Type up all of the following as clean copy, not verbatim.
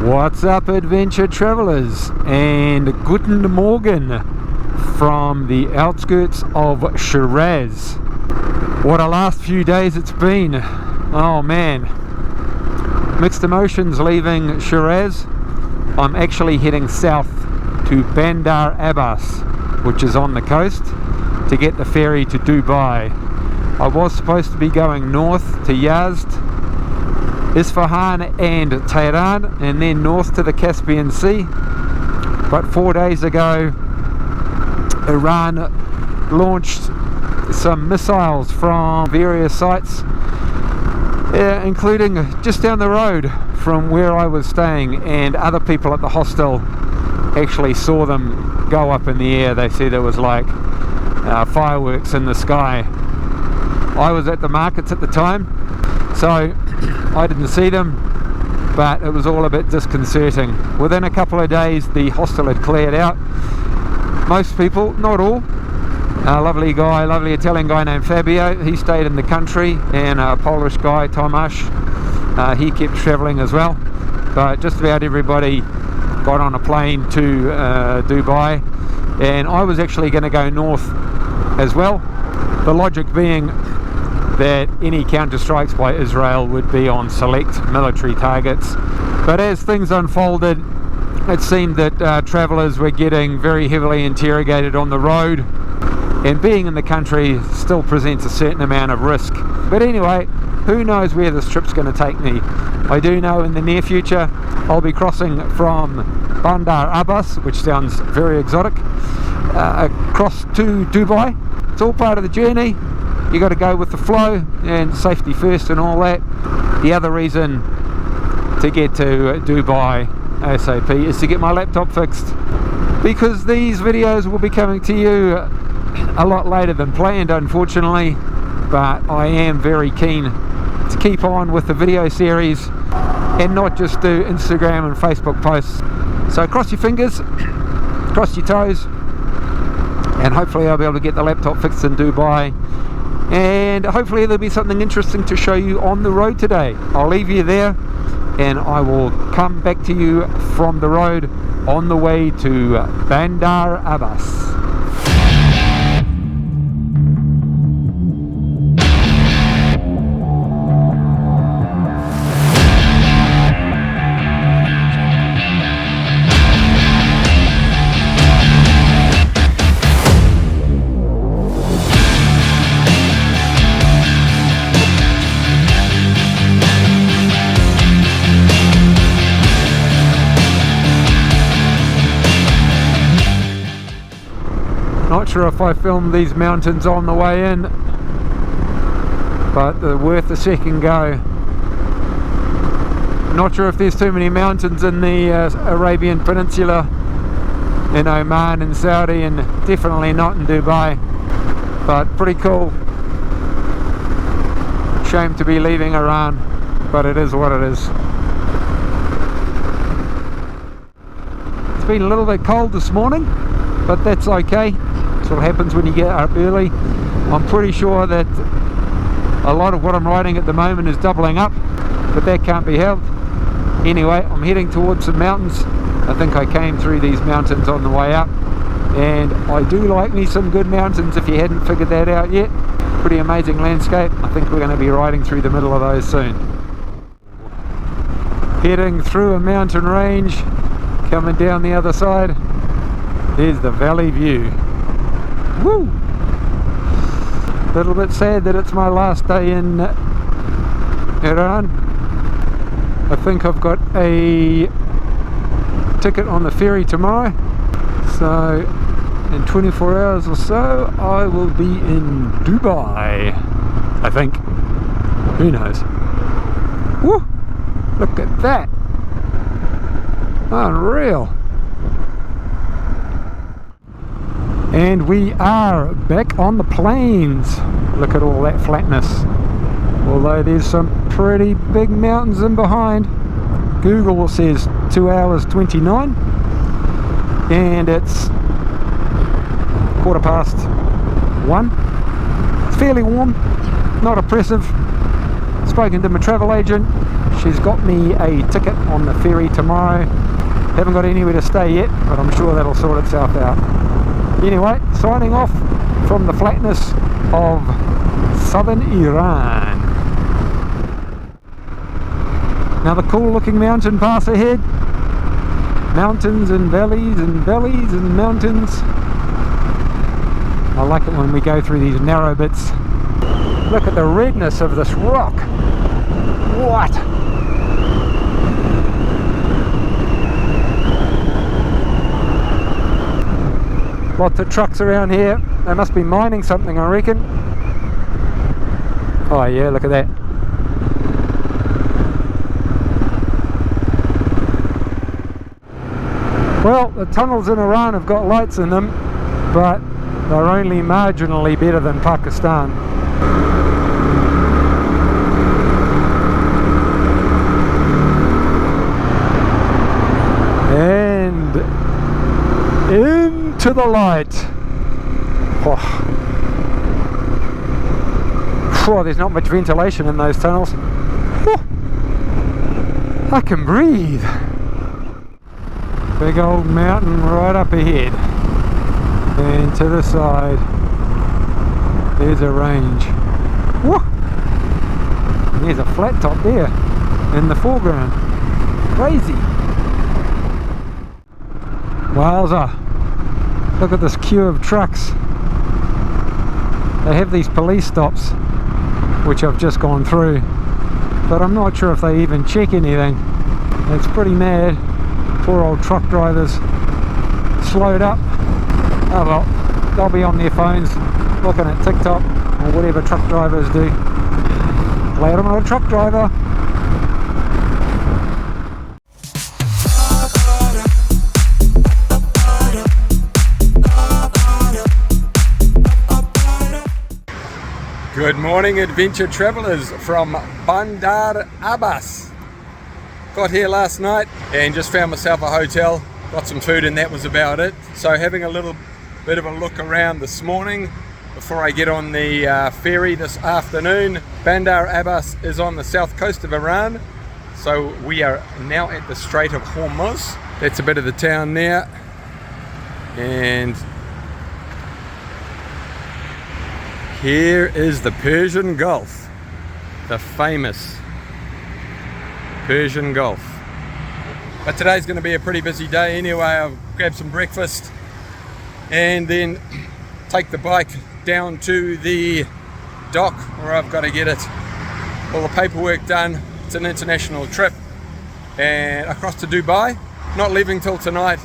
What's up, adventure travelers, and guten Morgen from the outskirts of Shiraz. What a last few days it's been. Oh man, mixed emotions leaving Shiraz. I'm actually heading south to Bandar Abbas, which is on the coast, to get the ferry to Dubai. I was supposed to be going north to Yazd, Isfahan and Tehran, and then north to the Caspian Sea. But 4 days ago, Iran launched some missiles from various sites, including just down the road from where I was staying, and other people at the hostel actually saw them go up in the air. They said there was like fireworks in the sky. I was at the markets at the time, so I didn't see them, but it was all a bit disconcerting. Within a couple of days the hostel had cleared out. Most people, not all. A lovely Italian guy named Fabio, he stayed in the country, and a Polish guy, Tomasz, he kept travelling as well. But just about everybody got on a plane to Dubai, and I was actually going to go north as well. The logic being that any counter-strikes by Israel would be on select military targets. But as things unfolded, it seemed that travellers were getting very heavily interrogated on the road, and being in the country still presents a certain amount of risk. But anyway, who knows where this trip's going to take me. I do know in the near future I'll be crossing from Bandar Abbas, which sounds very exotic, across to Dubai. It's all part of the journey. You got to go with the flow, and safety first and all that. The other reason to get to Dubai ASAP is to get my laptop fixed, because these videos will be coming to you a lot later than planned, unfortunately. But I am very keen to keep on with the video series and not just do Instagram and Facebook posts. So cross your fingers, cross your toes, and hopefully I'll be able to get the laptop fixed in Dubai. And hopefully there'll be something interesting to show you on the road today. I'll leave you there, and I will come back to you from the road on the way to Bandar Abbas. Not sure if I filmed these mountains on the way in, but they're worth a second go. Not sure if there's too many mountains in the Arabian Peninsula, in Oman and Saudi, and definitely not in Dubai, but pretty cool. Shame to be leaving Iran, but it is what it is. It's been a little bit cold this morning, but that's okay. That's what happens when you get up early. I'm pretty sure that a lot of what I'm riding at the moment is doubling up, but that can't be helped. Anyway, I'm heading towards some mountains. I think I came through these mountains on the way up, and I do like me some good mountains, if you hadn't figured that out yet. Pretty amazing landscape. I think we're going to be riding through the middle of those soon. Heading through a mountain range, coming down the other side. There's the valley view. Woo! A little bit sad that it's my last day in Iran. I think I've got a ticket on the ferry tomorrow, so in 24 hours or so I will be in Dubai, I think. Who knows? Woo! Look at that! Unreal! And we are back on the plains. Look at all that flatness. Although there's some pretty big mountains in behind. Google says 2 hours 29, and it's 1:15. It's fairly warm, not oppressive. spoken to my travel agent. She's got me a ticket on the ferry tomorrow. Haven't got anywhere to stay yet, but I'm sure that'll sort itself out. Anyway, signing off from the flatness of southern Iran. Another cool looking mountain pass ahead. Mountains and valleys and valleys and mountains. I like it when we go through these narrow bits. Look at the redness of this rock. What? Lots of trucks around here. They must be mining something, I reckon. Oh yeah, look at that. Well, the tunnels in Iran have got lights in them, but they're only marginally better than Pakistan. And into the light. Oh. Oh, there's not much ventilation in those tunnels. Oh. I can breathe. Big old mountain right up ahead, and to the side there's a range. Whoa! And there's a flat top there in the foreground. Crazy. Wowza, look at this queue of trucks. They have these police stops which I've just gone through, but I'm not sure if they even check anything. It's pretty mad. Poor old truck drivers slowed up. Oh well, they'll be on their phones looking at TikTok or whatever truck drivers do. Glad I'm not a truck driver. Good morning, adventure travellers from Bandar Abbas. Got here last night and just found myself a hotel, got some food, and that was about it. So having a little bit of a look around this morning before I get on the ferry this afternoon. Bandar Abbas is on the south coast of Iran, so we are now at the Strait of Hormuz. That's a bit of the town there, and here is the Persian Gulf, the famous Persian Gulf. But today's going to be a pretty busy day anyway. I'll grab some breakfast and then take the bike down to the dock where I've got to get it all the paperwork done. It's an international trip and across to Dubai. Not leaving till tonight,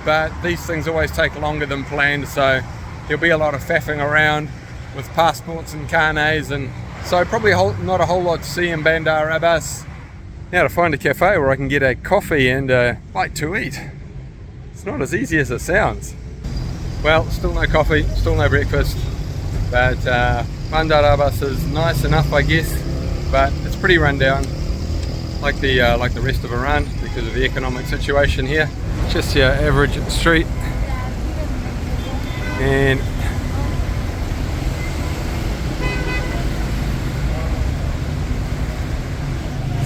but these things always take longer than planned, so there'll be a lot of faffing around with passports and carnets, and so probably not a whole lot to see in Bandar Abbas. Now to find a cafe where I can get a coffee and a bite to eat. It's not as easy as it sounds. Well, still no coffee, still no breakfast, but Bandar Abbas is nice enough, I guess, but it's pretty run down, like the rest of Iran, because of the economic situation here. Just your average street, and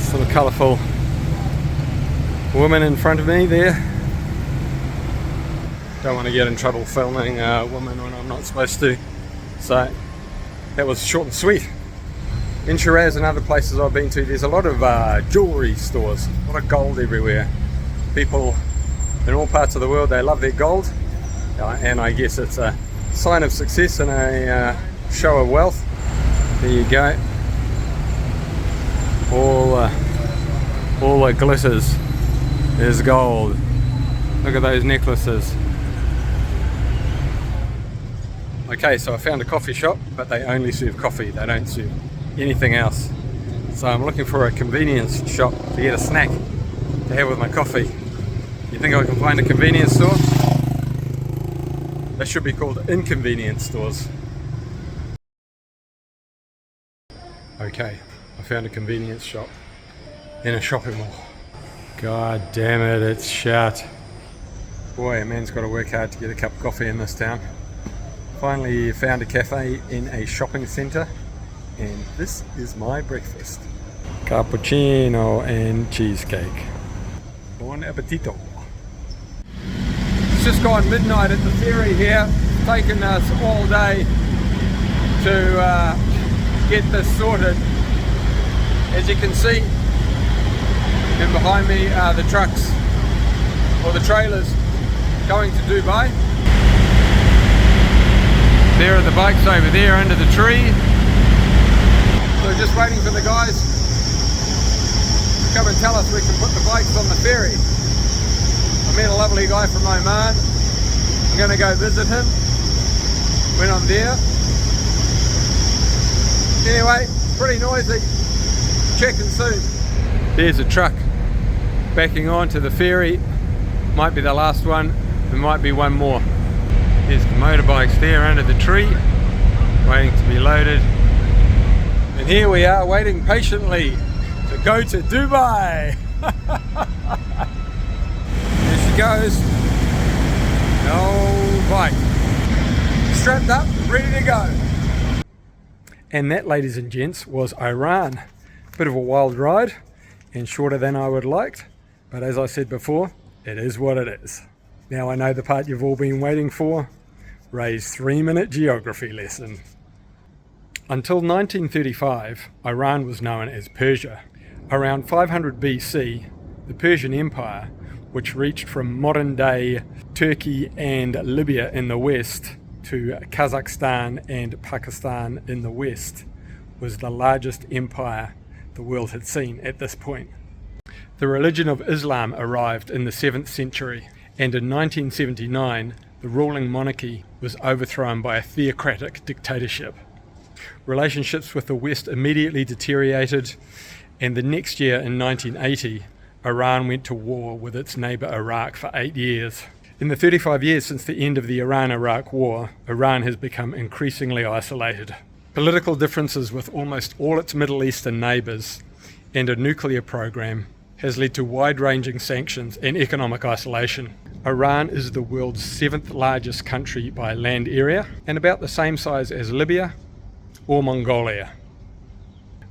sort of colourful woman in front of me there. Don't want to get in trouble filming a woman when I'm not supposed to, so that was short and sweet. In Shiraz and other places I've been to, there's a lot of jewellery stores, a lot of gold everywhere. People in all parts of the world, they love their gold, and I guess it's a sign of success and a show of wealth. There you go. All that glitters is gold. Look at those necklaces. Okay, so I found a coffee shop, but they only serve coffee, they don't serve anything else. So I'm looking for a convenience shop to get a snack to have with my coffee. You think I can find a convenience store? They should be called inconvenience stores. Okay, I found a convenience shop in a shopping mall. God damn it, it's shut. Boy, a man's got to work hard to get a cup of coffee in this town. Finally found a cafe in a shopping centre, and this is my breakfast. Cappuccino and cheesecake. Buon appetito. It's just gone midnight at the ferry here. It's taken us all day to get this sorted. As you can see, and behind me are the trucks or the trailers going to Dubai. There are the bikes over there under the tree. So just waiting for the guys to come and tell us we can put the bikes on the ferry. I met a lovely guy from Oman. I'm going to go visit him when I'm there. Anyway, pretty noisy. Checking soon. There's a truck backing onto the ferry. Might be the last one. There might be one more. There's the motorbikes there under the tree, waiting to be loaded. And here we are waiting patiently to go to Dubai. There she goes. No bike. Strapped up, ready to go. And that, ladies and gents, was Iran. Bit of a wild ride and shorter than I would have liked. But as I said before, it is what it is. Now I know the part you've all been waiting for. Ray's 3-minute geography lesson. Until 1935, Iran was known as Persia. Around 500 BC, the Persian Empire, which reached from modern-day Turkey and Libya in the west to Kazakhstan and Pakistan in the west, was the largest empire the world had seen at this point. The religion of Islam arrived in the 7th century, and in 1979, the ruling monarchy was overthrown by a theocratic dictatorship. Relationships with the West immediately deteriorated, and the next year in 1980, Iran went to war with its neighbour Iraq for 8 years. In the 35 years since the end of the Iran-Iraq War, Iran has become increasingly isolated. Political differences with almost all its Middle Eastern neighbours and a nuclear program has led to wide-ranging sanctions and economic isolation. Iran is the world's 7th largest country by land area and about the same size as Libya or Mongolia.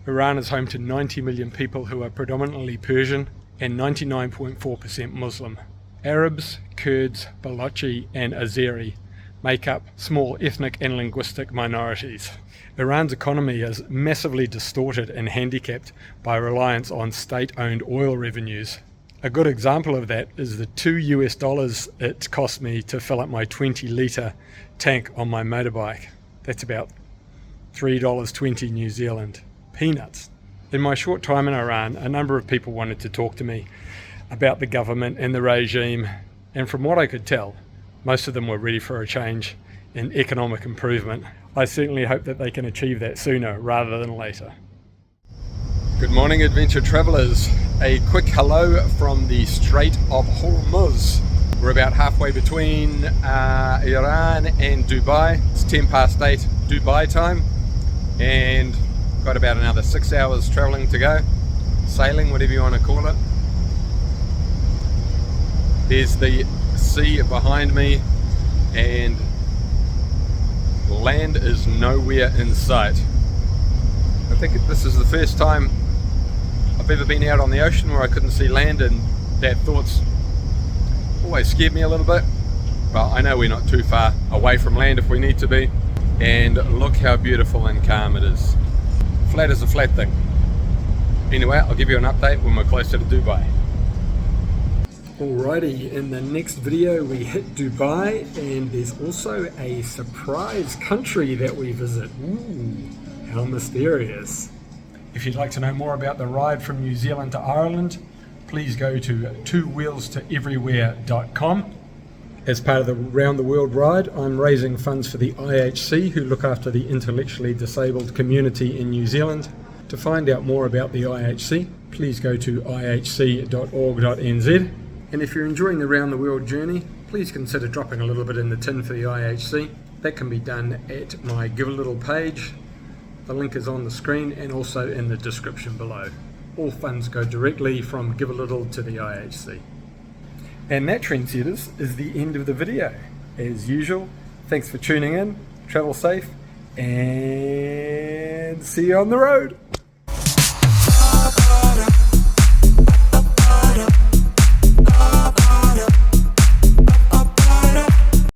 Iran is home to 90 million people who are predominantly Persian and 99.4% Muslim. Arabs, Kurds, Balochi and Azeri make up small ethnic and linguistic minorities. Iran's economy is massively distorted and handicapped by reliance on state-owned oil revenues. A good example of that is the $2 it cost me to fill up my 20-litre tank on my motorbike. That's about $3.20 New Zealand. Peanuts. In my short time in Iran, a number of people wanted to talk to me about the government and the regime, and from what I could tell, most of them were ready for a change in economic improvement. I certainly hope that they can achieve that sooner rather than later. Good morning, adventure travellers. A quick hello from the Strait of Hormuz. We're about halfway between Iran and Dubai. It's 8 Dubai time, and got about another 6 hours travelling to go. Sailing, whatever you want to call it. There's the sea behind me, and land is nowhere in sight. I think this is the first time I've ever been out on the ocean where I couldn't see land, and that thought's always scared me a little bit. Well, I know we're not too far away from land if we need to be, and look how beautiful and calm it is. Flat as a flat thing. Anyway, I'll give you an update when we're closer to Dubai. Alrighty, in the next video we hit Dubai, and there's also a surprise country that we visit. Ooh, how mysterious. If you'd like to know more about the ride from New Zealand to Ireland, please go to twowheelstoeverywhere.com. As part of the Round the World ride, I'm raising funds for the IHC, who look after the intellectually disabled community in New Zealand. To find out more about the IHC, please go to ihc.org.nz. And if you're enjoying the Round the World journey, please consider dropping a little bit in the tin for the IHC. That can be done at my Give a Little page. The link is on the screen and also in the description below. All funds go directly from Give a Little to the IHC. And that, trendsetters, is the end of the video. As usual, thanks for tuning in, travel safe, and see you on the road.